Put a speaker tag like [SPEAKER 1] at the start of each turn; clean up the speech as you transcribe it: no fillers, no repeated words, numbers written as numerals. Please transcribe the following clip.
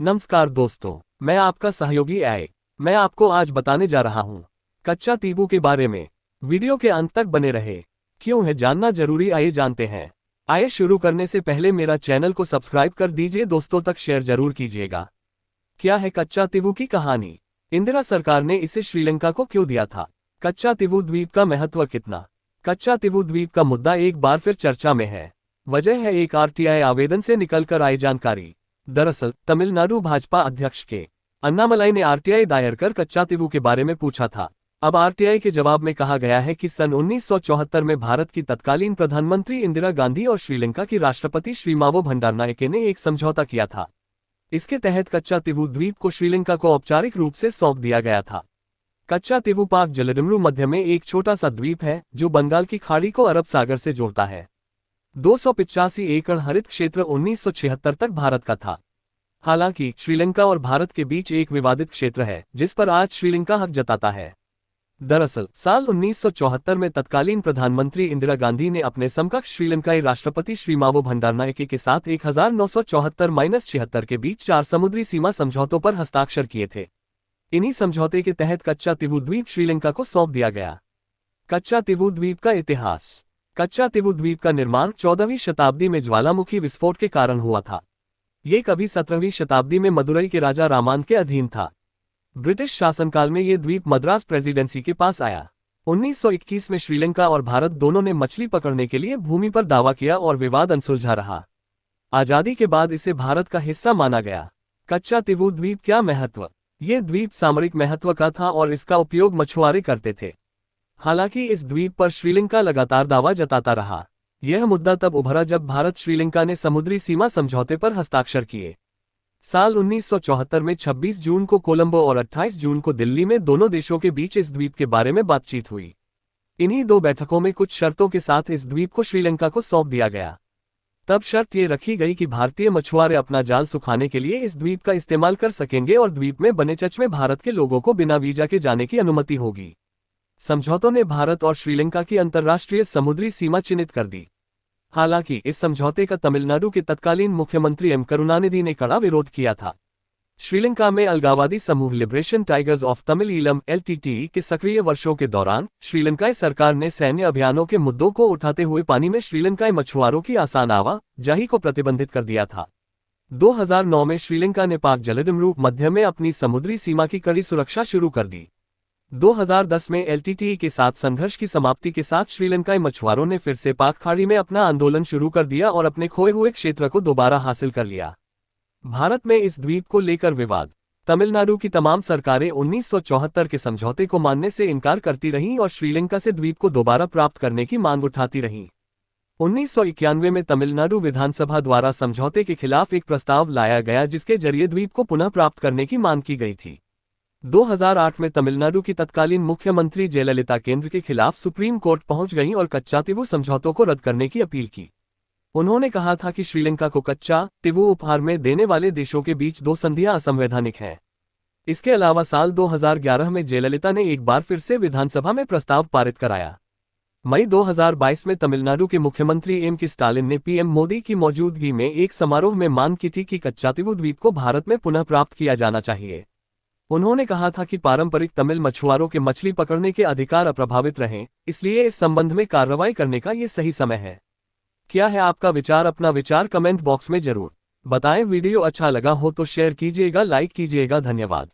[SPEAKER 1] नमस्कार दोस्तों, मैं आपका सहयोगी आए। मैं आपको आज बताने जा रहा हूँ कच्चा तीबू के बारे में। वीडियो के अंत तक बने रहे। क्यों है जानना जरूरी, आइए जानते हैं। आइए शुरू करने से पहले मेरा चैनल को सब्सक्राइब कर दीजिए, दोस्तों तक शेयर जरूर कीजिएगा। क्या है कच्चा तीबू की कहानी? इंदिरा सरकार ने इसे श्रीलंका को क्यों दिया था? कच्चा तीबू द्वीप का महत्व कितना? कच्चा तीबू द्वीप का मुद्दा एक बार फिर चर्चा में है। वजह है एक आरटीआई आवेदन से निकलकर आई जानकारी। दरअसल तमिलनाडु भाजपा अध्यक्ष के अन्नामलाई ने आरटीआई दायर कर कच्चा तीबू के बारे में पूछा था। अब आरटीआई के जवाब में कहा गया है कि सन 1974 में भारत की तत्कालीन प्रधानमंत्री इंदिरा गांधी और श्रीलंका की राष्ट्रपति श्रीमावो भंडारनायके ने एक समझौता किया था। इसके तहत कच्चा तीबू द्वीप को श्रीलंका को औपचारिक रूप से सौंप दिया गया था। कच्चा तीबू पाक जलदिमरू मध्य में एक छोटा सा द्वीप है जो बंगाल की खाड़ी को अरब सागर से जोड़ता है। 285 एकड़ हरित क्षेत्र 1976 तक भारत का था। हालांकि श्रीलंका और भारत के बीच एक विवादित क्षेत्र है जिस पर आज श्रीलंका हक जताता है। दरअसल साल 1974 में तत्कालीन प्रधानमंत्री इंदिरा गांधी ने अपने समकक्ष श्रीलंकाई राष्ट्रपति श्रीमावो भंडारनायके के साथ 1974-76 के बीच 4 समुद्री सीमा समझौतों पर हस्ताक्षर किए थे। इन्हीं समझौते के तहत कच्चा तीबू द्वीप श्रीलंका को सौंप दिया गया। कच्चा तीबू द्वीप का इतिहास। कच्चा तीबू द्वीप का निर्माण 14वीं शताब्दी में ज्वालामुखी विस्फोट के कारण हुआ था। ये कभी 17वीं शताब्दी में मदुरई के राजा रामान के अधीन था। ब्रिटिश शासनकाल में ये द्वीप मद्रास प्रेसिडेंसी के पास आया। 1921 में श्रीलंका और भारत दोनों ने मछली पकड़ने के लिए भूमि पर दावा किया और विवाद अनसुलझा रहा। आजादी के बाद इसे भारत का हिस्सा माना गया। कच्चा तीबू द्वीप क्या महत्व? ये द्वीप सामरिक महत्व का था और इसका उपयोग मछुआरे करते थे। हालांकि इस द्वीप पर श्रीलंका लगातार दावा जताता रहा। यह मुद्दा तब उभरा जब भारत श्रीलंका ने समुद्री सीमा समझौते पर हस्ताक्षर किए। साल 1974 में 26 जून को कोलंबो और 28 जून को दिल्ली में दोनों देशों के बीच इस द्वीप के बारे में बातचीत हुई। इन्हीं 2 बैठकों में कुछ शर्तों के साथ इस द्वीप को श्रीलंका को सौंप दिया गया। तब शर्त ये रखी गई कि भारतीय मछुआरे अपना जाल सुखाने के लिए इस द्वीप का इस्तेमाल कर सकेंगे और द्वीप में बने चच में भारत के लोगों को बिना वीजा के जाने की अनुमति होगी। समझौतों ने भारत और श्रीलंका की अंतर्राष्ट्रीय समुद्री सीमा चिन्हित कर दी। हालांकि इस समझौते का तमिलनाडु के तत्कालीन मुख्यमंत्री एम करुणानिधि ने कड़ा विरोध किया था। श्रीलंका में अलगाववादी समूह liberation tigers of Tamil Eelam LTTE के सक्रिय वर्षों के दौरान श्रीलंकाई सरकार ने सैन्य अभियानों के मुद्दों को उठाते हुए पानी में श्रीलंकाई मछुआरों की आसान आवाजाही को प्रतिबंधित कर दिया था। 2009 में श्रीलंका ने पाक जलदिमरू मध्य में अपनी समुद्री सीमा की कड़ी सुरक्षा शुरू कर दी। 2010 में LTTE के साथ संघर्ष की समाप्ति के साथ श्रीलंकाई मछुआरों ने फिर से पाक खाड़ी में अपना आंदोलन शुरू कर दिया और अपने खोए हुए क्षेत्र को दोबारा हासिल कर लिया। भारत में इस द्वीप को लेकर विवाद। तमिलनाडु की तमाम सरकारें 1974 के समझौते को मानने से इनकार करती रहीं और श्रीलंका से द्वीप को दोबारा प्राप्त करने की मांग उठाती रहीं। 1991 में तमिलनाडु विधानसभा द्वारा समझौते के खिलाफ एक प्रस्ताव लाया गया जिसके जरिए द्वीप को पुनः प्राप्त करने की मांग की गई थी। 2008 में तमिलनाडु की तत्कालीन मुख्यमंत्री जयललिता केंद्र के खिलाफ सुप्रीम कोर्ट पहुंच गईं और कच्चा तीबू समझौतों को रद्द करने की अपील की। उन्होंने कहा था कि श्रीलंका को कच्चा तीबू उपहार में देने वाले देशों के बीच 2 संधियां असंवैधानिक हैं। इसके अलावा साल 2011 में जयललिता ने एक बार फिर से विधानसभा में प्रस्ताव पारित कराया। मई 2022 में तमिलनाडु के मुख्यमंत्री M.K. स्टालिन ने PM मोदी की मौजूदगी में एक समारोह में मांग की थी कि कच्चा तीबू द्वीप को भारत में पुनः प्राप्त किया जाना चाहिए। उन्होंने कहा था कि पारंपरिक तमिल मछुआरों के मछली पकड़ने के अधिकार अप्रभावित रहें, इसलिए इस संबंध में कार्रवाई करने का ये सही समय है। क्या है आपका विचार? अपना विचार कमेंट बॉक्स में जरूर बताएं। वीडियो अच्छा लगा हो तो शेयर कीजिएगा, लाइक कीजिएगा। धन्यवाद।